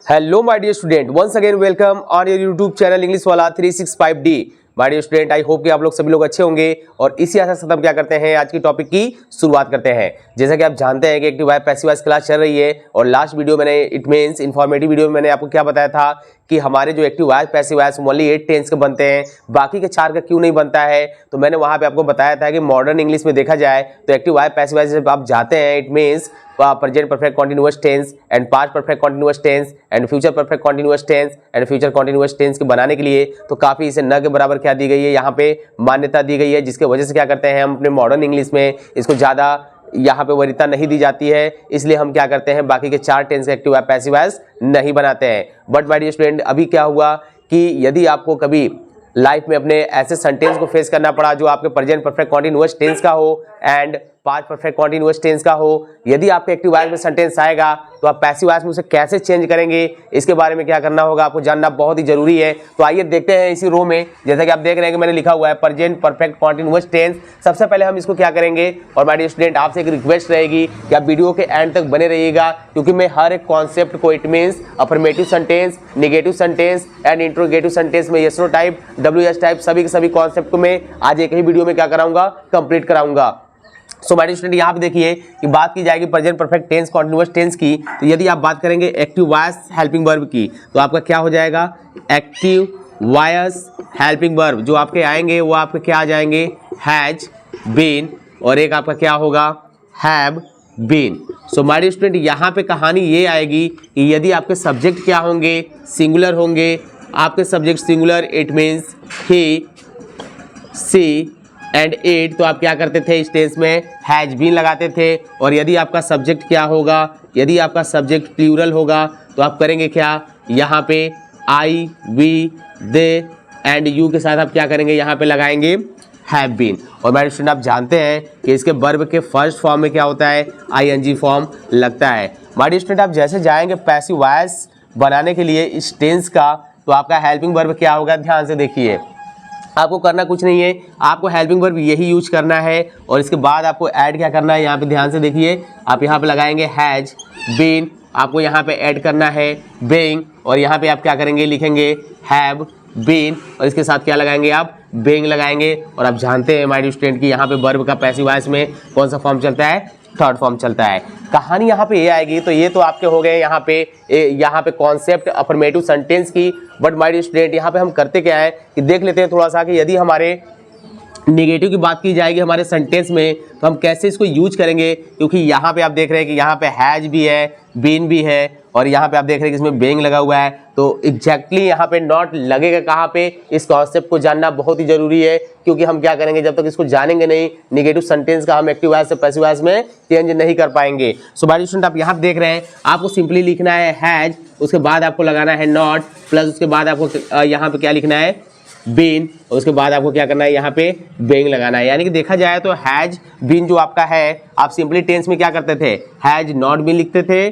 Hello my dear student, once again welcome on your YouTube channel English वाला 365D। My dear student, I hope कि आप लोग सभी लोग अच्छे होंगे और इसी आशा से हम क्या करते हैं, आज की टॉपिक की शुरुआत करते हैं। जैसा कि आप जानते हैं कि active wise passive voice class चल रही है और लास्ट वीडियो मैंने इट मीन्स इन्फॉर्मेटिव वीडियो में मैंने आपको क्या बताया था कि हमारे जो active voice passive voice only 8 tense के बनते हैं, बाकी के 4 का क्यों नहीं बनता है। तो मैंने वहां पे आपको बताया था कि मॉडर्न इंग्लिश में देखा जाए तो एक्टिव वॉइस पैसिव वॉइस जब आप जाते हैं it means present perfect continuous tense and past perfect continuous tense and future perfect continuous tense and future continuous tense के बनाने के लिए तो काफी इसे न के बराबर क्या दी गई है, यहाँ पे मान्यता दी गई है, जिसके वजह से क्या करते हैं हम अपने मॉडर्न इंग्लिश में इसको ज्यादा यहाँ पे वरीयता नहीं दी जाती है। इसलिए हम क्या करते हैं बाकी के 4 tense active voice passive voice नहीं बनाते हैं। बट माय डियर स्टूडेंट, अभी क्या हुआ कि यदि आपको कभी लाइफ में अपने ऐसे सेंटेंस को फेस करना पड़ा जो आपके प्रेजेंट परफेक्ट कॉन्टिन्यूअस टेंस का हो and past perfect continuous tense का हो, यदि आपके एक्टिव वॉइस में सेंटेंस आएगा तो आप पैसिव वॉइस में उसे कैसे चेंज करेंगे, इसके बारे में क्या करना होगा आपको जानना बहुत ही जरूरी है। तो आइए देखते हैं इसी रो में, जैसा कि आप देख रहे हैं कि मैंने लिखा हुआ है प्रेजेंट परफेक्ट कॉन्टिन्यूअस टेंस। सबसे पहले हम इसको क्या करेंगे, और माय डियर स्टूडेंट आपसे एक रिक्वेस्ट रहेगी कि आप वीडियो के एंड तक बने रहिएगा, क्योंकि मैं हर एक कॉन्सेप्ट को it means affirmative sentence, negative sentence and interrogative sentence में yes no type, WS type सभी के सभी कॉन्सेप्ट को मैं आज एक ही वीडियो में क्या कराऊंगा, कंप्लीट कराऊंगा। सो माय डियर स्टूडेंट, यहाँ पे देखिए कि बात की जाएगी present perfect tense continuous tense की। तो यदि आप बात करेंगे एक्टिव वॉइस हेल्पिंग वर्ब की तो आपका क्या हो जाएगा, एक्टिव वॉइस हेल्पिंग वर्ब जो आपके आएंगे वो आपके क्या आ जाएंगे, हैज बीन, और एक आपका क्या होगा, have been. So my dear student, यहाँ पे कहानी ये आएगी कि यदि आपके सब्जेक्ट क्या होंगे, सिंगुलर होंगे, आपके subject singular it means he, she and it, तो आप क्या करते थे इस टेंस में हैज बीन लगाते थे। और यदि आपका सब्जेक्ट क्या होगा, यदि आपका सब्जेक्ट प्लूरल होगा तो आप करेंगे क्या, यहाँ पे आई, वी, दे एंड यू के साथ आप क्या करेंगे, यहाँ पे लगाएंगे हैव बीन। और मेरे स्टूडेंट आप जानते हैं कि इसके वर्ब के फर्स्ट फॉर्म में क्या होता है, ING फॉर्म लगता है। मेरे स्टूडेंट आप जैसे जाएंगे पैसिव वॉइस बनाने के लिए इस टेंस का, तो आपका हेल्पिंग वर्ब क्या होगा, ध्यान से देखिए। आपको करना कुछ नहीं है, आपको हेल्पिंग वर्ब यही यूज करना है और इसके बाद आपको ऐड क्या करना है, यहाँ पे ध्यान से देखिए, आप यहाँ पे लगाएंगे हैज बीन, आपको यहाँ पे ऐड करना है बीइंग, और यहाँ पे आप क्या करेंगे, लिखेंगे हैव बीन और इसके साथ क्या लगाएंगे, आप बीइंग लगाएंगे। और आप जानते हैं माय डियर स्टूडेंट कि यहाँ पे वर्ब का पैसिव वॉइस में कौन सा फॉर्म चलता है, थर्ड फॉर्म चलता है। कहानी यहाँ पे ये आएगी, तो ये तो आपके हो गए यहाँ पे कॉन्सेप्ट अफर्मेटिव सेंटेंस की। बट माय डियर स्टूडेंट यहाँ पे हम करते क्या है कि देख लेते हैं थोड़ा सा कि यदि हमारे नेगेटिव की बात की जाएगी हमारे सेंटेंस में तो हम कैसे इसको यूज करेंगे, क्योंकि यहाँ पे आप देख रहे हैं कि यहाँ पे हैज भी है, बीन भी है और यहाँ पे आप देख रहे हैं कि इसमें बीइंग लगा हुआ है। तो एग्जैक्टली यहाँ पे नॉट लगेगा कहाँ पे, इस कॉन्सेप्ट को जानना बहुत ही जरूरी है, क्योंकि हम क्या करेंगे जब तक इसको जानेंगे नहीं नेगेटिव सेंटेंस का हम एक्टिव वॉइस से पैसिव वॉइस में चेंज नहीं कर पाएंगे। सो माय डियर स्टूडेंट आप यहाँ देख रहे हैं, आपको सिंपली लिखना है हैज, उसके बाद आपको लगाना है नॉट, प्लस उसके बाद आपको यहाँ पे क्या लिखना है, बीन, और उसके बाद आपको क्या करना है, यहाँ पे बीइंग लगाना है। यानी कि देखा जाए तो हैज बीन जो आपका है, आप सिंपली टेंस में क्या करते थे, हैज नॉट बीन लिखते थे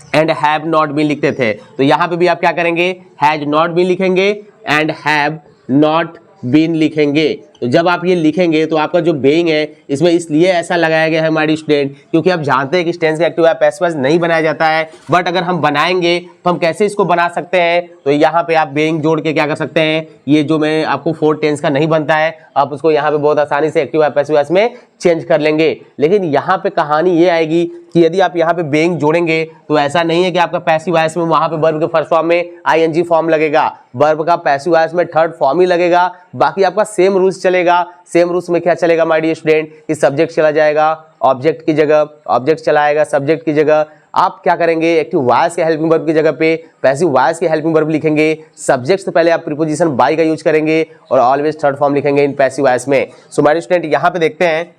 एंड हैव नॉट बीन लिखते थे। तो यहाँ पे भी आप क्या करेंगे, हैज नॉट बीन लिखेंगे एंड हैव नॉट बीन लिखेंगे। तो जब आप ये लिखेंगे तो आपका जो बीइंग है इसमें इसलिए ऐसा लगाया गया है हमारी स्टूडेंट, क्योंकि आप जानते हैं कि टेंस का एक्टिव वॉइस पैसिव वॉइस नहीं बनाया जाता है। बट अगर हम बनाएंगे तो हम कैसे इसको बना सकते हैं, तो यहाँ पे आप बीइंग जोड़ के क्या कर सकते हैं, ये जो मैं आपको 4 टेंस का नहीं बनता है आप उसको यहाँ पे बहुत आसानी से एक्टिव वॉइस पैसिव वॉइस में चेंज कर लेंगे। लेकिन यहाँ पे कहानी ये आएगी कि यदि आप यहाँ पे बीइंग जोड़ेंगे तो ऐसा नहीं है कि आपका पैसिव वॉइस में वहां पे वर्ब के फर्स्ट फॉर्म में ING फॉर्म लगेगा, वर्ब का पैसिव वॉइस में थर्ड फॉर्म ही लगेगा। बाकी आपका सेम रूल्स चलेगा। सेम रूल्स में क्या चलेगा माय डियर स्टूडेंट, कि सब्जेक्ट चला जाएगा ऑब्जेक्ट की जगह, ऑब्जेक्ट चला आएगा सब्जेक्ट की जगह। आप क्या करेंगे, एक्टिव वॉइस के हेल्पिंग वर्ब की जगह पे पैसिव वॉइस के हेल्पिंग वर्ब लिखेंगे। सब्जेक्ट से पहले आप प्रीपोजिशन बाय का यूज करेंगे और ऑलवेज थर्ड फॉर्म लिखेंगे इन पैसिव वॉइस में। सो माय डियर स्टूडेंट यहाँ पे देखते हैं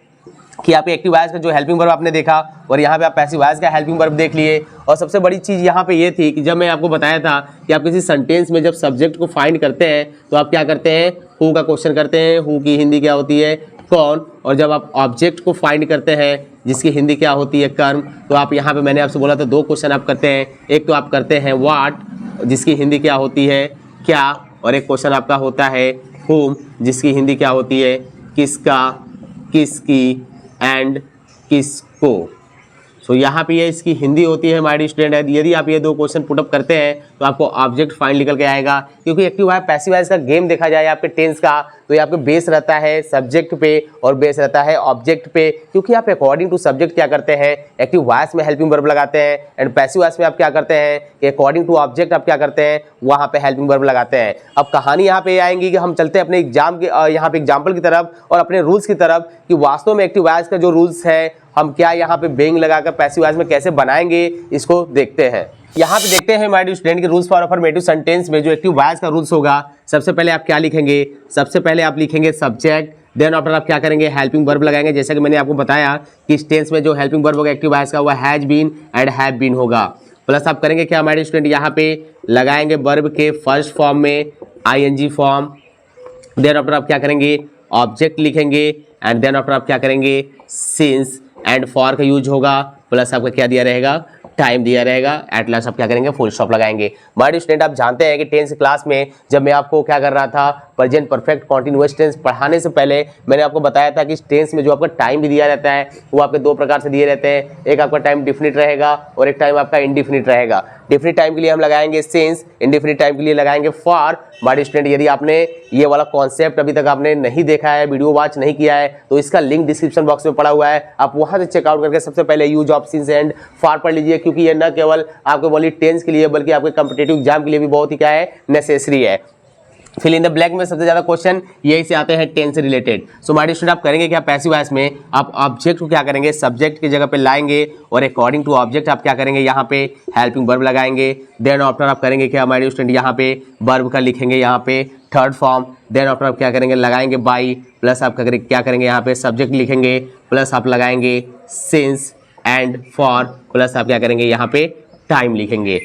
कि आप एक्टिव वॉइस का जो हेल्पिंग वर्ब आपने देखा और यहाँ पे आप पैसिव वॉइस का हेल्पिंग वर्ब देख लिए। और सबसे बड़ी चीज यहाँ पे ये थी कि जब मैं आपको बताया था कि आप किसी सेंटेंस में जब सब्जेक्ट को फाइंड करते हैं तो आप क्या करते हैं, हु का क्वेश्चन करते हैं, हु की हिंदी क्या होती है, कौन। और जब आप ऑब्जेक्ट को फाइंड करते हैं जिसकी हिंदी क्या होती है, कर्म, तो आप यहाँ पे मैंने आपसे बोला था 2 क्वेश्चन आप करते हैं। एक तो आप करते हैं व्हाट, जिसकी हिंदी क्या होती है, क्या, और एक क्वेश्चन आपका होता है हुम, जिसकी हिंदी क्या होती है, किसका, किसकी एंड किसको। सो यहाँ पे ये इसकी हिंदी होती है माय डियर स्टूडेंट। यदि आप ये दो क्वेश्चन पुटअप करते हैं तो आपको ऑब्जेक्ट फाइंड निकल के आएगा, क्योंकि एक्टिव वॉइस पैसिव वॉइस का गेम देखा जाए आपके टेंस का तो ये आपके बेस रहता है सब्जेक्ट पे और बेस रहता है ऑब्जेक्ट पे, क्योंकि आप अकॉर्डिंग टू सब्जेक्ट क्या करते हैं एक्टिव वॉइस में हेल्पिंग वर्ब लगाते हैं एंड पैसिव वॉइस में आप क्या करते हैं कि अकॉर्डिंग टू ऑब्जेक्ट आप क्या करते हैं वहां पे हेल्पिंग वर्ब लगाते हैं। अब कहानी यहाँ पे आएंगी कि हम चलते हैं अपने एग्जाम के यहाँ पे एग्जाम्पल की तरफ और अपने रूल्स की तरफ कि वास्तव में एक्टिव वॉइस का जो रूल्स है हम क्या यहाँ पे बेइंग लगाकर पैसिव वॉइस में कैसे बनाएंगे इसको देखते हैं। यहाँ पे देखते हैं माय डियर स्टूडेंट के रूल्स फॉर अफर्मेटिव सेंटेंस में जो एक्टिव वॉइस का रूल्स होगा। सबसे पहले आप क्या लिखेंगे, सबसे पहले आप लिखेंगे सब्जेक्ट, देन आफ्टर आप क्या करेंगे हेल्पिंग वर्ब लगाएंगे। जैसा कि मैंने आपको बताया कि इस टेंस में जो हेल्पिंग वर्ब होगा एक्टिव वॉइस का वो has been and have been होगा। प्लस आप करेंगे क्या माय डियर स्टूडेंट यहाँ पे लगाएंगे वर्ब के फर्स्ट फॉर्म में आईएनजी फॉर्म, देन आफ्टर आप क्या करेंगे ऑब्जेक्ट लिखेंगे एंड देन आफ्टर आप क्या करेंगे सिंस एंड फॉर का यूज होगा। प्लस आपका क्या दिया रहेगा टाइम दिया रहेगा, एट लास्ट आप क्या करेंगे फुल स्टॉप लगाएंगे। माय डियर स्टूडेंट आप जानते हैं कि टेंस क्लास में जब मैं आपको क्या कर रहा था प्रेजेंट परफेक्ट कॉन्टिन्यूअस टेंस पढ़ाने से पहले मैंने आपको बताया था कि इस टेंस में जो आपका टाइम भी दिया रहता है वो आपके दो प्रकार से दिए रहते हैं, एक आपका टाइम डिफिनिट रहेगा और एक टाइम आपका इनडिफिनिट रहेगा। डिफिनिट टाइम के लिए हम लगाएंगे सिंस, इनडिफिनिट टाइम के लिए लगाएंगे फॉर। माय डियर स्टूडेंट यदि आपने ये वाला कॉन्सेप्ट अभी तक आपने नहीं देखा है, वीडियो वॉच नहीं किया है तो इसका लिंक डिस्क्रिप्शन बॉक्स में पड़ा हुआ है, आप वहां से चेकआउट करके सबसे पहले use of since and for पढ़ लीजिए, क्योंकि ये न केवल आपके ओनली टेंस के लिए बल्कि आपके कॉम्पिटिटिव एग्जाम के लिए भी बहुत ही क्या है नेसेसरी है। फिल इन द ब्लैंक में सबसे ज्यादा क्वेश्चन यही से आते हैं टेंस से related. So my dear student आप करेंगे क्या पैसिव वॉइस में आप ऑब्जेक्ट को क्या करेंगे सब्जेक्ट की जगह पे लाएंगे और अकॉर्डिंग टू ऑब्जेक्ट आप क्या करेंगे यहाँ पे हेल्पिंग वर्ब लगाएंगे। देन आफ्टर आप करेंगे क्या माय डियर स्टूडेंट यहाँ पे वर्ब का लिखेंगे यहाँ पे थर्ड फॉर्म, देन आफ्टर आप क्या करेंगे लगाएंगे बाई, प्लस आप क्या करेंगे यहाँ पे सब्जेक्ट लिखेंगे, प्लस आप लगाएंगे सिंस एंड फॉर, प्लस आप क्या करेंगे यहाँ पे टाइम लिखेंगे।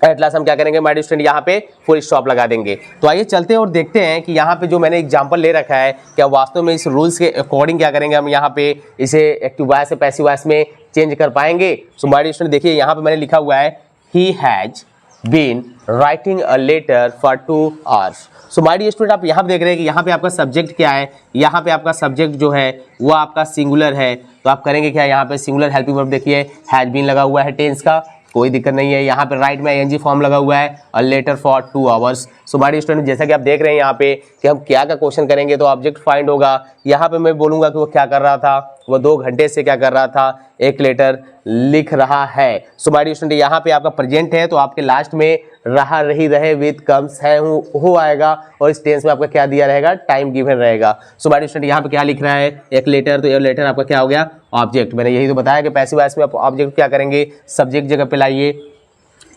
एट लास्ट हम क्या करेंगे माय डियर स्टूडेंट यहाँ पे फुल स्टॉप लगा देंगे। तो आइए चलते हैं और देखते हैं कि यहाँ पे जो मैंने एग्जांपल ले रखा है क्या वास्तव में इस रूल्स के अकॉर्डिंग क्या करेंगे हम यहाँ पे इसे एक्टिव वॉइस से पैसिव वॉइस में चेंज कर पाएंगे। सो माय डियर स्टूडेंट देखिए यहाँ पे मैंने लिखा हुआ है he has been writing a letter for 2 hours। So my dear student आप यहाँ पे देख रहे हैं कि यहाँ पे आपका सब्जेक्ट क्या है, यहाँ पे आपका सब्जेक्ट जो है वो आपका सिंगुलर है, तो आप करेंगे क्या यहाँ पे सिंगुलर हेल्पिंग वर्ब देखिए हैज बीन लगा हुआ है टेंस का, कोई दिक्कत नहीं है। यहाँ पे राइट में आईएनजी फॉर्म लगा हुआ है a letter for 2 hours। So my dear student जैसा कि आप देख रहे हैं यहाँ पे कि हम क्या का क्वेश्चन करेंगे तो ऑब्जेक्ट फाइंड होगा। यहाँ पे मैं बोलूंगा कि वो क्या कर रहा था, वो 2 घंटे से क्या कर रहा था एक लेटर लिख रहा है। सो माय डियर स्टूडेंट यहाँ पे आपका प्रेजेंट है तो आपके लास्ट में रहा रही रहे विद कम्स है हो आएगा और इस टेंस में आपका क्या दिया रहेगा टाइम गिवन रहेगा। सो माय डियर स्टूडेंट यहाँ पे क्या लिख रहा है एक लेटर, तो ये लेटर आपका क्या हो गया ऑब्जेक्ट। मैंने यही तो बताया कि पैसिव वॉइस में आप ऑब्जेक्ट क्या करेंगे सब्जेक्ट जगह पे लाइए,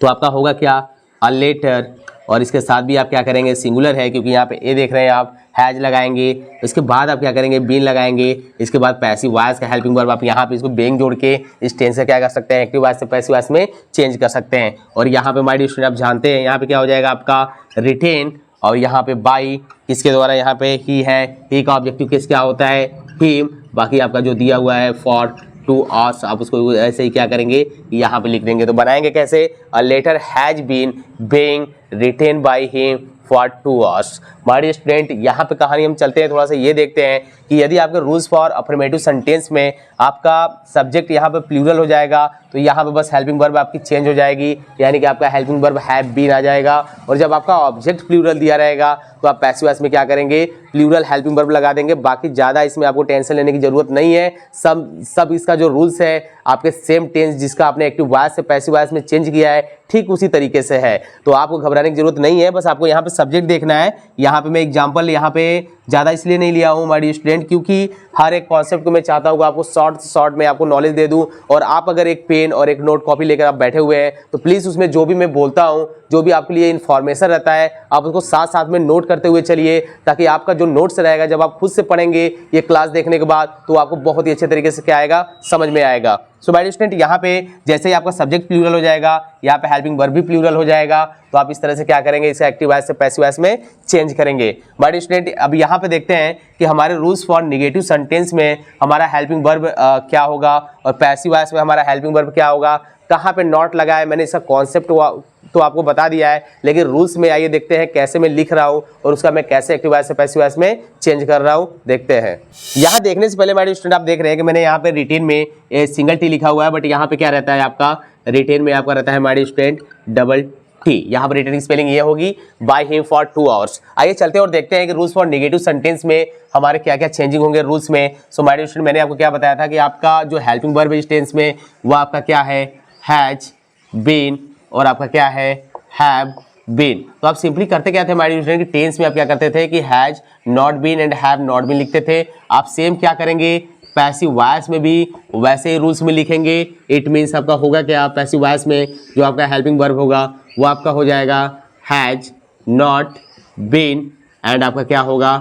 तो आपका होगा क्या अ लेटर और इसके साथ भी आप क्या करेंगे सिंगुलर है क्योंकि यहाँ पे ए देख रहे हैं आप हैज लगाएंगे, इसके बाद आप क्या करेंगे बीन लगाएंगे, इसके बाद पैसिव वॉइस का हेल्पिंग वर्ब आप यहाँ पे इसको बेंग जोड़ के इस टेंस से क्या कर सकते हैं एक्टिव वॉइस से पैसिव वॉइस में चेंज कर सकते हैं। और यहाँ पे माय डियर स्टूडेंट आप जानते हैं यहाँ पे क्या हो जाएगा आपका रिटेन और यहाँ पे बाई किसके द्वारा यहाँ पे ही है, ही का ऑब्जेक्टिव किस क्या होता है हिम, बाकी आपका जो दिया हुआ है फॉर 2 hours आप उसको ऐसे ही क्या करेंगे यहाँ पे लिख देंगे। तो बनाएंगे कैसे a letter has been being written by him for 2 hours। My dear student यहाँ पे कहानी हम चलते हैं थोड़ा सा ये देखते हैं कि यदि आपके रूल्स फॉर अफर्मेटिव सेंटेंस में आपका सब्जेक्ट यहाँ पे प्लूरल हो जाएगा तो यहाँ पे बस हेल्पिंग वर्ब आपकी चेंज हो जाएगी, यानी कि आपका हेल्पिंग वर्ब हैव बीन आ जाएगा। और जब आपका ऑब्जेक्ट प्लूरल दिया रहेगा तो आप पैसिव वॉइस में क्या करेंगे प्लूरल हेल्पिंग वर्ब लगा देंगे। बाकी ज़्यादा इसमें आपको टेंशन लेने की जरूरत नहीं है, सब इसका जो रूल्स है आपके सेम टेंस जिसका आपने एक्टिव वॉइस से पैसिव वॉइस में चेंज किया है ठीक उसी तरीके से है, तो आपको घबराने की जरूरत नहीं है। बस आपको यहाँ पे सब्जेक्ट देखना है। यहाँ पे मैं एग्जांपल यहाँ पे ज़्यादा इसलिए नहीं लिया हूँ माय डियर स्टूडेंट क्योंकि हर एक कॉन्सेप्ट को मैं चाहता हूँ आपको शॉर्ट में आपको नॉलेज दे दूँ। और आप अगर एक पेन और एक नोट कॉपी लेकर आप बैठे हुए हैं तो प्लीज़ उसमें जो भी मैं बोलता हूँ जो भी आपके लिए इन्फॉर्मेशन रहता है आप उसको साथ साथ में नोट करते हुए चलिए, ताकि आपका जो नोट्स रहेगा जब आप खुद से पढ़ेंगे ये क्लास देखने के बाद तो आपको बहुत ही अच्छे तरीके से क्या आएगा समझ में आएगा। सो माय डियर स्टूडेंट यहाँ पे जैसे ही आपका सब्जेक्ट प्लूरल हो जाएगा यहाँ पे हेल्पिंग वर्ब भी प्लूरल हो जाएगा, तो आप इस तरह से क्या करेंगे इसे एक्टिव वॉइस से पैसिव वॉइस में चेंज करेंगे। माय डियर स्टूडेंट अब यहाँ पे देखते हैं कि हमारे रूल्स फॉर नेगेटिव सेंटेंस में हमारा हेल्पिंग वर्ब क्या होगा और पैसिव वॉइस में हमारा हेल्पिंग वर्ब क्या होगा, कहाँ पे नॉट लगा है, मैंने इसका कॉन्सेप्ट तो आपको बता दिया है, लेकिन रूल्स में आइए देखते हैं कैसे मैं लिख रहा हूँ और उसका मैं कैसे एक्टिव वॉइस से पैसिव वॉइस में चेंज कर रहा हूँ, देखते हैं। यहाँ देखने से पहले हमारे स्टूडेंट आप देख रहे हैं कि मैंने यहाँ पे रिटेन में सिंगल टी लिखा हुआ है, बट यहाँ पे क्या रहता है आपका रिटेन में आपका रहता है हमारे स्टूडेंट डबल टी। यहाँ पर रिटेन की स्पेलिंग ये होगी बाय हिम फॉर 2 आवर्स। आइए चलते हैं और देखते हैं कि रूल्स फॉर नेगेटिव सेंटेंस में हमारे क्या क्या चेंजिंग होंगे रूल्स में। सो माय डियर स्टूडेंट, मैंने आपको क्या बताया था कि आपका जो हेल्पिंग वर्ब इस टेंस में वो आपका क्या है, हैज बीन, और आपका क्या है, हैव बीन। तो आप सिंपली करते क्या थे माय डियर स्टूडेंट कि टेंस में आप क्या करते थे कि has not been and have not been लिखते थे। आप सेम क्या करेंगे पैसिव वॉइस में भी वैसे ही रूल्स में लिखेंगे। इट मीन्स आपका होगा क्या, पैसिव वॉइस में जो आपका हेल्पिंग वर्ब होगा वो आपका हो जाएगा हैज नॉट बीन एंड आपका क्या होगा,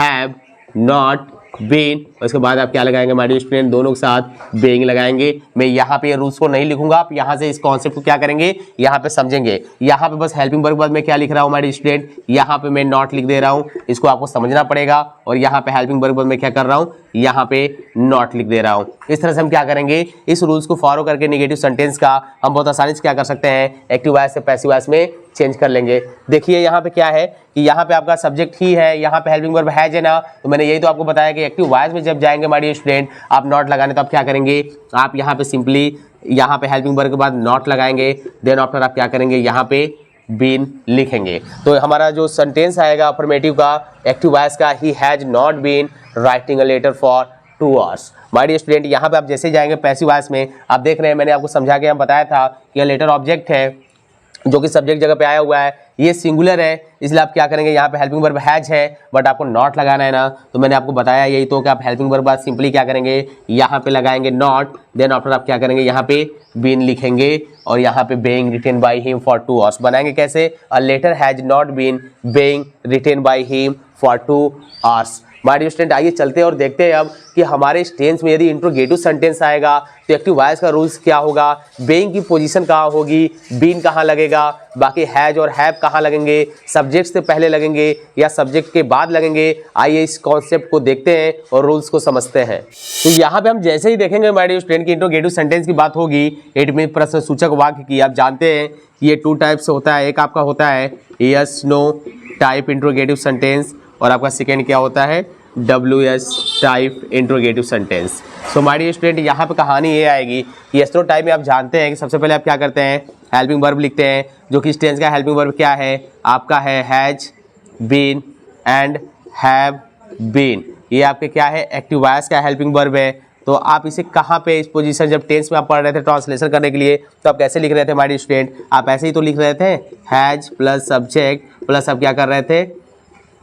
हैव नॉट बीन। उसके बाद आप क्या लगाएंगे माय डियर स्टूडेंट, दोनों के साथ बीइंग लगाएंगे। मैं यहाँ पे ये रूल्स को नहीं लिखूंगा, आप यहाँ से इस कॉन्सेप्ट को क्या करेंगे यहाँ पे समझेंगे। यहाँ पे बस हेल्पिंग वर्ब के बाद मैं क्या लिख रहा हूँ माय डियर स्टूडेंट, यहाँ पे मैं नॉट लिख दे रहा हूँ, इसको आपको समझना पड़ेगा। और यहाँ पे हेल्पिंग वर्ब के बाद मैं क्या कर रहा हूँ, यहाँ पे नॉट लिख दे रहा हूँ। इस तरह से हम क्या करेंगे, इस रूल्स को फॉलो करके नेगेटिव सेंटेंस का हम बहुत आसानी से क्या कर सकते हैं, एक्टिव वॉइस से पैसिव वॉइस में चेंज कर लेंगे। देखिए यहाँ पे क्या है कि यहाँ पे आपका सब्जेक्ट ही है, यहाँ पे हेल्पिंग वर्ब हैज है ना, तो मैंने यही तो आपको बताया कि एक्टिव वॉइस में जब जाएंगे माय डियर स्टूडेंट आप नॉट लगाने, तो आप क्या करेंगे, आप यहाँ पे सिंपली यहाँ पे हेल्पिंग वर्ब के बाद नॉट लगाएंगे, देन आफ्टर आप क्या करेंगे यहाँ पे बीन लिखेंगे। तो हमारा जो सेंटेंस आएगा अफर्मेटिव का एक्टिव वॉइस का, he has not been writing a letter for 2 hours. My dear student यहाँ पे आप जैसे जाएंगे पैसिव वॉइस में, आप देख रहे हैं मैंने आपको समझा के बताया था कि यह लेटर ऑब्जेक्ट है जो कि सब्जेक्ट जगह पे आया हुआ है, ये सिंगुलर है, इसलिए आप क्या करेंगे यहाँ पे हेल्पिंग वर्ब हैज है बट आपको नॉट लगाना है ना, तो मैंने आपको बताया यही तो कि आप हेल्पिंग वर्ब बाद सिंपली क्या करेंगे यहाँ पे लगाएंगे नॉट, देन आफ्टर आप क्या करेंगे यहाँ पे बीन लिखेंगे और यहाँ पे being written by him for 2 hours बनाएंगे। कैसे, a letter has not been being written by him for 2 hours. My dear student आइए चलते हैं और देखते हैं अब कि हमारे इस टेंस में यदि इंट्रोगेटिव सेंटेंस आएगा तो एक्टिव वॉइस का रूल्स क्या होगा, बेइंग की पोजीशन कहाँ होगी, बीन कहाँ लगेगा, बाकी हैज और हैव कहाँ लगेंगे, सब्जेक्ट से पहले लगेंगे या सब्जेक्ट के बाद लगेंगे। आइए इस कॉन्सेप्ट को देखते हैं और रूल्स को समझते हैं। तो यहाँ पे हम जैसे ही देखेंगे माय डियर स्टूडेंट की इंट्रोगेटिव सेंटेंस की बात होगी, इट मीन प्रश्न सूचक वाक्य की। आप जानते हैं ये 2 टाइप्स होता है, एक आपका होता है yes no type interrogative sentence और आपका सेकेंड क्या होता है, WS type interrogative sentence. So my dear student यहाँ पे कहानी ये आएगी कि यस नो टाइप में आप जानते हैं कि सबसे पहले आप क्या करते हैं, हेल्पिंग वर्ब लिखते हैं, जो कि इस टेंस का हेल्पिंग वर्ब क्या है आपका है has been and have been. ये आपके क्या है, एक्टिव वॉइस का हेल्पिंग वर्ब है। तो आप इसे कहाँ पे इस पोजीशन, जब टेंस में आप पढ़ रहे थे ट्रांसलेशन करने के लिए, तो आप कैसे लिख रहे थे माय डियर स्टूडेंट, आप ऐसे ही तो लिख रहे थे हैज प्लस सब्जेक्ट प्लस आप क्या कर रहे थे,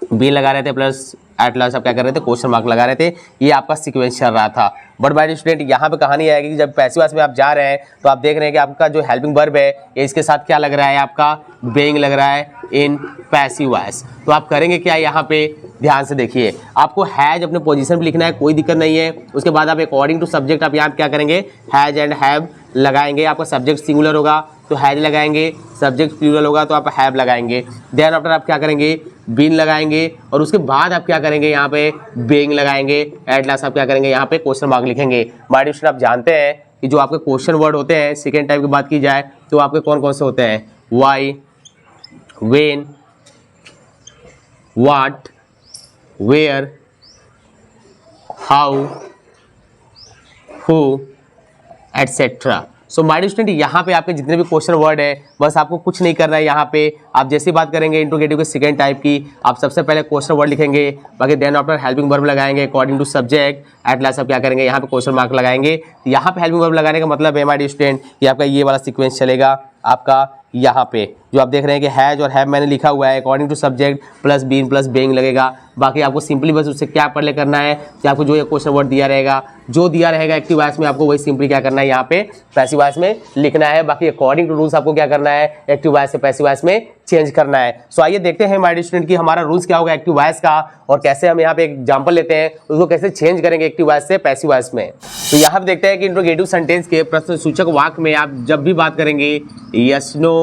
बीन लगा रहे थे, प्लस एट लास्ट आप क्या कर रहे थे, क्वेश्चन मार्क लगा रहे थे। ये आपका सीक्वेंस चल रहा था। बट माय डियर स्टूडेंट यहाँ पे कहानी आएगी कि जब पैसिव वॉइस में आप जा रहे हैं तो आप देख रहे हैं कि आपका जो हेल्पिंग वर्ब है ये इसके साथ क्या लग रहा है, आपका बेइंग लग रहा है इन पैसिव वॉइस। तो आप करेंगे क्या, यहाँ पे ध्यान से देखिए, आपको हैज अपने पोजीशन पे लिखना है, कोई दिक्कत नहीं है। उसके बाद आप अकॉर्डिंग टू सब्जेक्ट आप यहाँ क्या करेंगे, हैज एंड हैव लगाएंगे। आपका सब्जेक्ट सिंगुलर होगा तो हैज लगाएंगे, सब्जेक्ट प्लूरल होगा तो आप हैव लगाएंगे। देन आफ्टर आप क्या करेंगे, बीन लगाएंगे और उसके बाद आप क्या करेंगे यहाँ पे बेइंग लगाएंगे। एट लास्ट आप क्या करेंगे यहाँ पे क्वेश्चन मार्क लिखेंगे। माय डियर स्टूडेंट आप जानते हैं कि जो आपके क्वेश्चन वर्ड होते हैं सेकेंड टाइप की बात की जाए तो आपके कौन कौन से होते हैं, why, when, what, where, how, who etcetera. So my dear student यहाँ पे आपके जितने भी क्वेश्चन वर्ड है बस आपको कुछ नहीं करना है। यहाँ पे आप जैसी बात करेंगे इंट्रोगेटिव के सेकेंड टाइप की, आप सबसे पहले क्वेश्चन वर्ड लिखेंगे, बाकी देन आफ्टर हेल्पिंग वर्ब लगाएंगे according to subject. At last आप क्या करेंगे यहाँ पे क्वेश्चन मार्क लगाएंगे। यहाँ पे हेल्पिंग वर्ब लगाने का मतलब है माय डियर स्टूडेंट कि आपका ये वाला सीक्वेंस चलेगा आपका यहाँ पे जो आप देख रहे हैं कि हैज और हैव मैंने लिखा हुआ है according to subject plus been plus being लगेगा। बाकी आपको सिंपली बस उससे क्या पढ़ ले करना है कि आपको जो ये क्वेश्चन वर्ड दिया रहेगा, जो दिया रहेगा एक्टिव वॉइस में, आपको वही सिंपली क्या करना है यहाँ पे पैसिव वॉइस में लिखना है। बाकी अकॉर्डिंग टू रूल्स आपको क्या करना है, एक्टिव वॉइस से पैसिव वॉइस में चेंज करना है। सो आइए देखते हैं माय डियर स्टूडेंट की हमारा रूल्स क्या होगा एक्टिव वॉइस का और कैसे हम यहाँ पे एग्जाम्पल लेते हैं उसको कैसे चेंज करेंगे एक्टिव वॉइस से पैसिव वॉइस में। तो यहाँ पे देखते हैं कि इंट्रोगेटिव सेंटेंस के प्रश्न सूचक वाक्य में आप जब भी बात करेंगे यस नो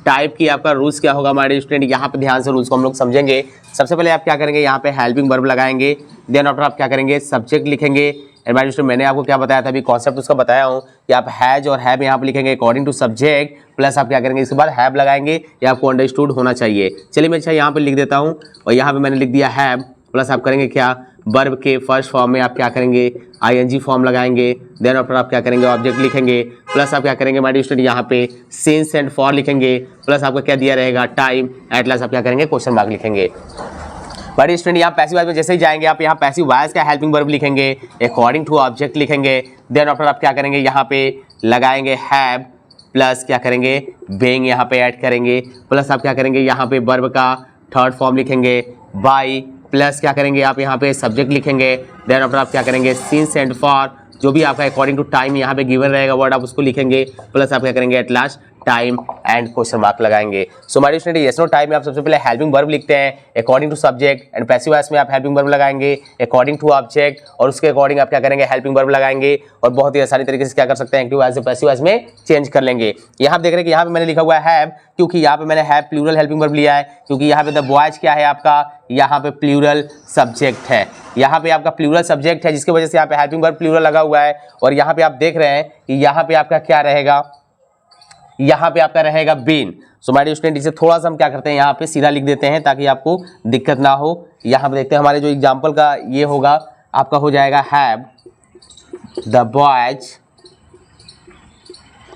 टाइप की आपका रूल्स क्या होगा हमारे स्टूडेंट, यहाँ पे ध्यान से रूल्स को हम लोग समझेंगे। सबसे पहले आप क्या करेंगे, यहाँ पे हेल्पिंग वर्ब लगाएंगे, देन आफ्टर आप क्या करेंगे सब्जेक्ट लिखेंगे, एंड माय स्टूडेंट मैंने आपको क्या बताया था, अभी कॉन्सेप्ट उसका बताया हूँ कि आप हैज और हैव यहाँ पे लिखेंगे अकॉर्डिंग टू सब्जेक्ट, प्लस आप क्या करेंगे इसके बाद हैव लगाएंगे, ये आपको अंडरस्टूड होना चाहिए। चलिए मैं अच्छा यहाँ पे लिख देता हूँ, और यहाँ पे मैंने लिख दिया हैव, प्लस आप करेंगे क्या, वर्ब के फर्स्ट फॉर्म में आप क्या करेंगे आईएनजी फॉर्म लगाएंगे, देन आफ्टर आप क्या करेंगे ऑब्जेक्ट लिखेंगे, प्लस आप क्या करेंगे माय स्टूडेंट यहाँ पे सिंस एंड फॉर लिखेंगे, प्लस आपका क्या दिया रहेगा टाइम, एट लास्ट आप क्या करेंगे क्वेश्चन मार्क लिखेंगे। बट स्टूडेंट यहाँ पैसिव वॉइस में जैसे ही जाएंगे आप यहाँ पैसिव वॉइस का हेल्पिंग वर्ब लिखेंगे, अकॉर्डिंग टू ऑब्जेक्ट लिखेंगे, देन आफ्टर आप क्या करेंगे यहाँ पे लगाएंगे हैव, प्लस क्या करेंगे बीइंग यहाँ पे ऐड करेंगे, प्लस आप क्या करेंगे यहाँ पे वर्ब का थर्ड फॉर्म लिखेंगे बाय, प्लस क्या करेंगे आप यहाँ पे सब्जेक्ट लिखेंगे, देन आफ्टर आप क्या करेंगे सिंस एंड फॉर, जो भी आपका अकॉर्डिंग टू टाइम यहाँ पे गिवन रहेगा वर्ड आप उसको लिखेंगे, प्लस आप क्या करेंगे at last time and question mark लगाएंगे। So my student yes no time में आप सबसे पहले हेल्पिंग वर्ब लिखते हैं according to subject, and passive voice में आप हेल्पिंग वर्ब लगाएंगे अकॉर्डिंग टू ऑब्जेक्ट, और उसके अकॉर्डिंग आप क्या करेंगे हेल्पिंग वर्ब लगाएंगे, और बहुत ही आसानी तरीके से क्या कर सकते हैं एक्टिव वॉइस से पैसिव वॉइस में चेंज कर लेंगे। यहाँ आप देख रहे हैं कि यहाँ पे मैंने लिखा हुआ है हैव, क्योंकि यहाँ पे मैंने हैव प्लूरल हेल्पिंग वर्ब लिया है, क्योंकि यहाँ पे द बॉयज क्या है आपका, यहाँ पे प्लूरल सब्जेक्ट है, यहाँ पे आपका प्लूरल सब्जेक्ट है, जिसकी वजह से यहाँ पे हेल्पिंग वर्ब प्लूरल लगा हुआ है। और यहाँ पे आप देख रहे हैं कि यहाँ पे आपका क्या रहेगा, यहाँ पे आपका रहेगा been. So my dear student इसे थोड़ा सा हम क्या करते हैं यहाँ पे सीधा लिख देते हैं ताकि आपको दिक्कत ना हो। यहाँ पे देखते हैं हमारे जो एग्जाम्पल का ये होगा आपका हो जाएगा हैव द बॉयज।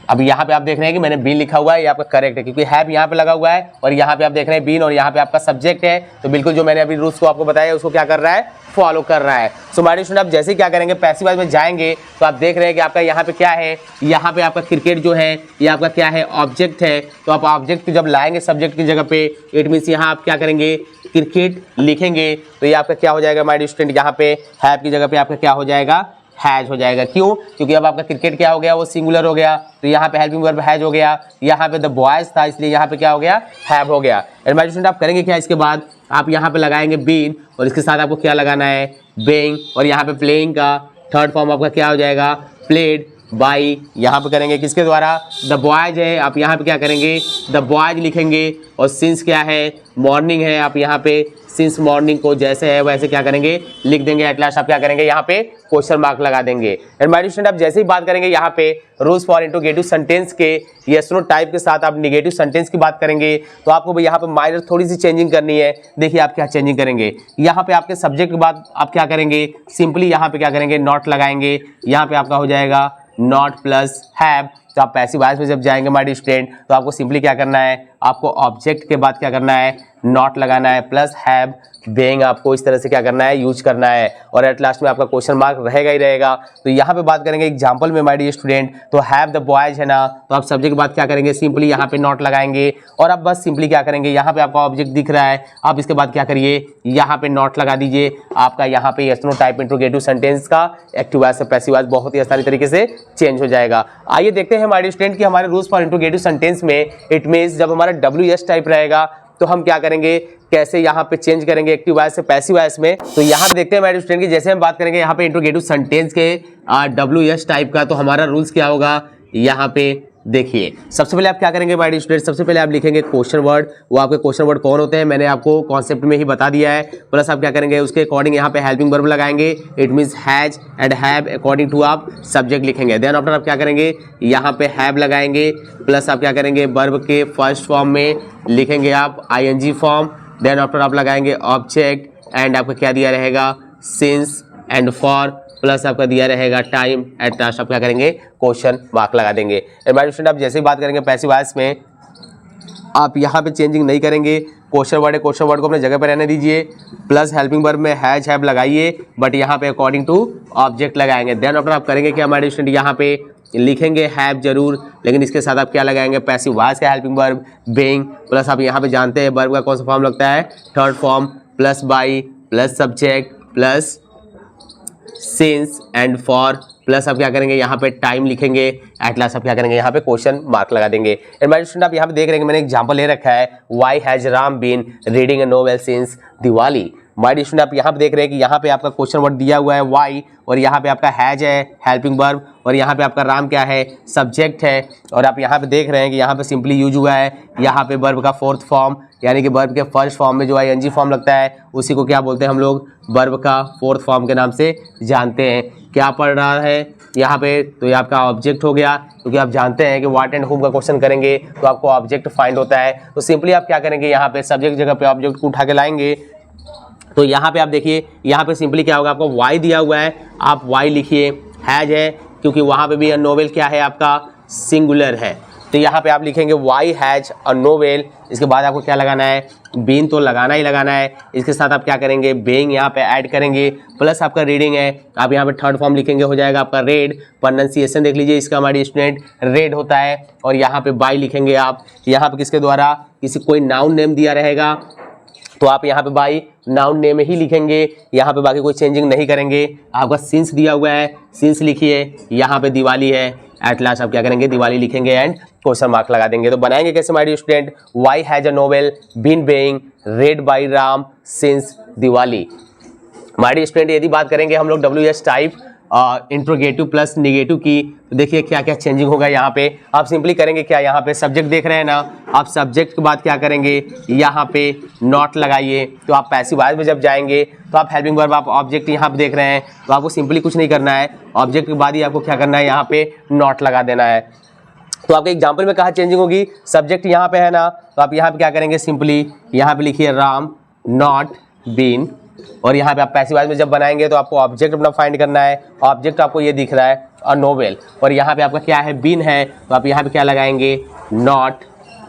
अब यहाँ पे आप देख रहे हैं कि मैंने बीन लिखा हुआ है, ये आपका करेक्ट है क्योंकि हैव यहाँ पे लगा हुआ है और यहाँ पे आप देख रहे हैं बीन और यहाँ पे आपका सब्जेक्ट है, तो बिल्कुल जो मैंने अभी रूल्स को आपको बताया उसको क्या कर रहा है फॉलो कर रहा है। सो माय डियर स्टूडेंट आप जैसे क्या करेंगे पैसिव वॉइस में जाएंगे तो आप देख रहे हैं कि आपका यहाँ पे क्या है, यहाँ पे आपका क्रिकेट जो है ये आपका क्या है ऑब्जेक्ट है, तो आप ऑब्जेक्ट जब लाएंगे सब्जेक्ट की जगह पे इट मीन्स यहाँ आप क्या करेंगे क्रिकेट लिखेंगे, तो ये आपका क्या हो जाएगा माय डियर स्टूडेंट यहाँ पे हैव की जगह पे आपका क्या हो जाएगा हैज हो जाएगा। क्यों? क्योंकि अब आपका क्रिकेट क्या हो गया वो सिंगुलर हो गया, तो यहाँ पे हेल्पिंग वर्ब हैज हो गया, यहाँ पे द बॉयज था इसलिए यहाँ पे क्या हो गया हैव हो गया। एंड माय स्टूडेंट आप करेंगे क्या, इसके बाद आप यहाँ पे लगाएंगे बीन और इसके साथ आपको क्या लगाना है बेइंग, और यहाँ पे प्लेइंग का थर्ड फॉर्म आपका क्या हो जाएगा प्लेड बाई, यहाँ पे करेंगे किसके द्वारा द बॉयज है, आप यहाँ पे क्या करेंगे द बॉयज लिखेंगे, और सिंस क्या है मॉर्निंग है, आप यहाँ पे सिंस मॉर्निंग को जैसे है वैसे क्या करेंगे लिख देंगे, एट लास्ट आप क्या करेंगे यहाँ पे क्वेश्चन मार्क लगा देंगे। एंड माय डियर स्टूडेंट आप जैसे ही बात करेंगे यहाँ पे रूल्स फॉर इंट्रोगेटिव सेंटेंस के यस नो टाइप के साथ आप निगेटिव सेंटेंस की बात करेंगे, तो आपको यहाँ पे माइनर थोड़ी सी चेंजिंग करनी है। देखिए आप क्या चेंजिंग करेंगे, यहाँ पे आपके सब्जेक्ट के बाद आप क्या करेंगे सिंपली यहाँ पे क्या करेंगे नॉट लगाएंगे, यहाँ पे आपका हो जाएगा नॉट प्लस हैव। तो आप पैसिव वॉइस में जब जाएंगे माय डियर स्टूडेंट तो आपको सिंपली क्या करना है, आपको ऑब्जेक्ट के बाद क्या करना है नॉट लगाना है प्लस हैव बेइंग आपको इस तरह से क्या करना है यूज करना है, और एट लास्ट में आपका क्वेश्चन मार्क रहेगा ही रहेगा। तो यहाँ पे बात करेंगे एग्जांपल में माय डियर स्टूडेंट, तो हैव द बॉयज है ना, तो आप सब्जेक्ट के बाद क्या करेंगे सिंपली यहाँ पे नॉट लगाएंगे, और आप बस सिंपली क्या करेंगे यहाँ पे आपका ऑब्जेक्ट दिख रहा है, आप इसके बाद क्या करिए यहाँ पे नॉट लगा दीजिए। आपका यहाँ पे yes no type interrogative sentence का एक्टिव वॉइस से पैसिव वॉइस बहुत ही आसानी तरीके से चेंज हो जाएगा। आइए देखते हैं माय डियर स्टूडेंट कि हमारे रूल्स फॉर इंट्रोगेटिव सेंटेंस में इट मींस जब हमारा WS टाइप रहेगा तो हम क्या करेंगे कैसे यहाँ पे चेंज करेंगे एक्टिव वॉइस से पैसिव वॉइस में। तो यहाँ पे देखते हैं माय स्टूडेंट की जैसे हम बात करेंगे यहाँ पे इंट्रोगेटिव सेंटेंस के WS टाइप का, तो हमारा रूल्स क्या होगा यहाँ पे देखिए। सबसे पहले आप क्या करेंगे माय स्टूडेंट, सबसे पहले आप लिखेंगे क्वेश्चन वर्ड, वो आपके क्वेश्चन वर्ड कौन होते हैं मैंने आपको कॉन्सेप्ट में ही बता दिया है, प्लस आप क्या करेंगे उसके अकॉर्डिंग यहाँ पे हेल्पिंग वर्ब लगाएंगे, it means has and have according to आप सब्जेक्ट लिखेंगे। देन आफ्टर आप क्या करेंगे यहाँ पे हैव लगाएंगे, प्लस आप क्या करेंगे वर्ब के फर्स्ट फॉर्म में लिखेंगे आप ING फॉर्म, देन आफ्टर आप लगाएंगे ऑब्जेक्ट एंड आपका क्या दिया रहेगा सिंस एंड फॉर, प्लस आपका दिया रहेगा टाइम, एट लास्ट आप क्या करेंगे क्वेश्चन मार्क लगा देंगे। माय स्टूडेंट आप जैसे ही बात करेंगे पैसिव वॉइस में आप यहाँ पे चेंजिंग नहीं करेंगे, क्वेश्चन वर्ड है क्वेश्चन वर्ड को अपने जगह पर रहने दीजिए, प्लस हेल्पिंग वर्ब में हैज हैव लगाइए बट यहाँ पे अकॉर्डिंग टू ऑब्जेक्ट लगाएंगे। देन आफ्टर आप करेंगे क्या माय स्टूडेंट यहाँ पे लिखेंगे हैव जरूर, लेकिन इसके साथ आप क्या लगाएंगे पैसिव वॉइस का हेल्पिंग वर्ब बेइंग, प्लस आप यहाँ पे जानते हैं वर्ब का कौन सा फॉर्म लगता है third form, plus by plus subject plus since and for, plus आप क्या करेंगे यहाँ पे टाइम लिखेंगे, एट लास्ट आप क्या करेंगे यहाँ पे क्वेश्चन मार्क लगा देंगे। एंड माय स्टूडेंट आप यहाँ पे देख रहे हैं मैंने एग्जांपल ले रखा है why has Ram been reading a novel since Diwali. My student आप यहाँ पे देख रहे हैं कि यहाँ पे आपका क्वेश्चन वर्ड दिया हुआ है वाई, और यहाँ पे आपका हैज है हेल्पिंग वर्ब, और यहाँ पे आपका राम क्या है सब्जेक्ट है, और आप यहाँ पे देख रहे हैं कि यहाँ पे सिंपली यूज हुआ है यहाँ पे वर्ब का फोर्थ फॉर्म, यानी कि वर्ब के फर्स्ट फॉर्म में जो ING फॉर्म लगता है उसी को क्या बोलते हैं हम लोग वर्ब का फोर्थ फॉर्म के नाम से जानते हैं। क्या पढ़ रहा है यहाँ पे, तो ये आपका ऑब्जेक्ट हो गया, क्योंकि आप जानते हैं कि व्हाट एंड हुम का क्वेश्चन करेंगे तो आपको ऑब्जेक्ट फाइंड होता है। तो सिंपली आप क्या करेंगे, यहाँ पे सब्जेक्ट जगह पे ऑब्जेक्ट को उठा के लाएंगे। तो यहाँ पे आप देखिए, यहाँ पे सिंपली क्या होगा, आपको वाई दिया हुआ है, आप वाई लिखिए, हैज है क्योंकि वहाँ पे भी अ नोवेल क्या है आपका सिंगुलर है, तो यहाँ पे आप लिखेंगे वाई हैज अ नोवेल। इसके बाद आपको क्या लगाना है, बीन तो लगाना ही लगाना है। इसके साथ आप क्या करेंगे, बेइंग यहाँ पे ऐड करेंगे, प्लस आपका रीडिंग है, आप यहाँ पे थर्ड फॉर्म लिखेंगे, हो जाएगा आपका रेड। प्रोनाउंसिएशन देख लीजिए इसका हमारी स्टूडेंट, रेड होता है। और यहाँ पे बाई लिखेंगे आप, यहाँ पे किसके द्वारा, किसी कोई नाउन नेम दिया रहेगा तो आप यहाँ पे बाई नाउन नेम ही लिखेंगे, यहाँ पे बाकी कोई चेंजिंग नहीं करेंगे। आपका सिंस दिया हुआ है, सिंस लिखिए, यहाँ पे दिवाली है, एट लास्ट आप क्या करेंगे, दिवाली लिखेंगे एंड क्वेश्चन मार्क लगा देंगे। तो बनाएंगे कैसे my dear student, why has a novel been being read by Ram since Diwali. My dear student यदि बात करेंगे हम लोग WH type interrogative plus negative की, तो देखिए क्या क्या चेंजिंग होगा। यहाँ पे आप सिंपली करेंगे क्या, यहाँ पे सब्जेक्ट देख रहे हैं ना, आप सब्जेक्ट के बाद क्या करेंगे, यहाँ पे नॉट लगाइए। तो आप पैसिव वॉइस में जब जाएंगे तो आप हेल्पिंग वर्ब, आप ऑब्जेक्ट यहाँ पे देख रहे हैं तो आपको सिंपली कुछ नहीं करना है, ऑब्जेक्ट के बाद ही आपको क्या करना है, यहाँ पे नॉट लगा देना है। तो आपके एग्जाम्पल में कहाँ चेंजिंग होगी, सब्जेक्ट यहाँ पे है ना, तो आप यहाँ पे क्या करेंगे, सिंपली यहाँ पे लिखिए राम नॉट बीन। और यहाँ पे आप पैसिव वॉइस में जब बनाएंगे तो आपको ऑब्जेक्ट अपना फाइंड करना है, ऑब्जेक्ट आपको ये दिख रहा है अ नोवेल, और यहाँ पे आपका क्या है, बीन है, तो आप यहाँ पे क्या लगाएंगे, नॉट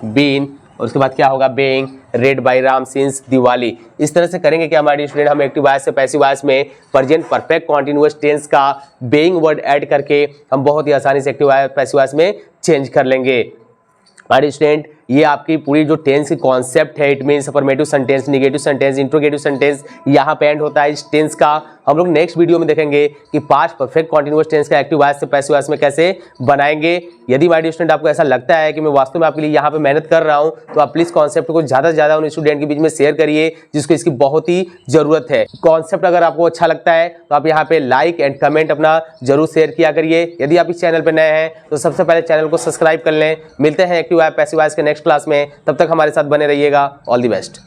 बीन। और उसके बाद क्या होगा, being read by Ram since Diwali. इस तरह से करेंगे क्या हमारे स्टूडेंट, हम एक्टिव वॉइस से पैसिव वॉइस में प्रेजेंट परफेक्ट कॉन्टिन्यूअस टेंस का बेइंग वर्ड ऐड करके हम बहुत ही आसानी से एक्टिव वॉइस पैसिव वॉइस में चेंज कर लेंगे। हमारे स्टूडेंट ये आपकी पूरी जो टेंस की कॉन्सेप्ट है, it means affirmative sentence, negative sentence, interrogative sentence, यहाँ पे एंड होता है इस टेंस का। हम लोग नेक्स्ट वीडियो में देखेंगे कि 5 परफेक्ट कॉन्टिन्यूअस टेंस का एक्टिव वॉइस से पैसिव वॉइस में कैसे बनाएंगे। यदि माय डियर स्टूडेंट आपको ऐसा लगता है कि मैं वास्तव में आपके लिए यहाँ पे मेहनत कर रहा हूँ, तो आप प्लीज कॉन्सेप्ट को ज़्यादा से ज़्यादा उन स्टूडेंट के बीच में शेयर करिए जिसको इसकी बहुत ही जरूरत है। कॉन्सेप्ट अगर आपको अच्छा लगता है तो आप यहाँ पे लाइक एंड कमेंट अपना जरूर शेयर किया करिए। यदि आप इस चैनल पर नए हैं तो सबसे पहले चैनल को सब्सक्राइब कर लें। मिलते हैं एक्टिव वॉइस पैसिव वॉइस के नेक्स्ट क्लास में, तब तक हमारे साथ बने रहिएगा। All the best.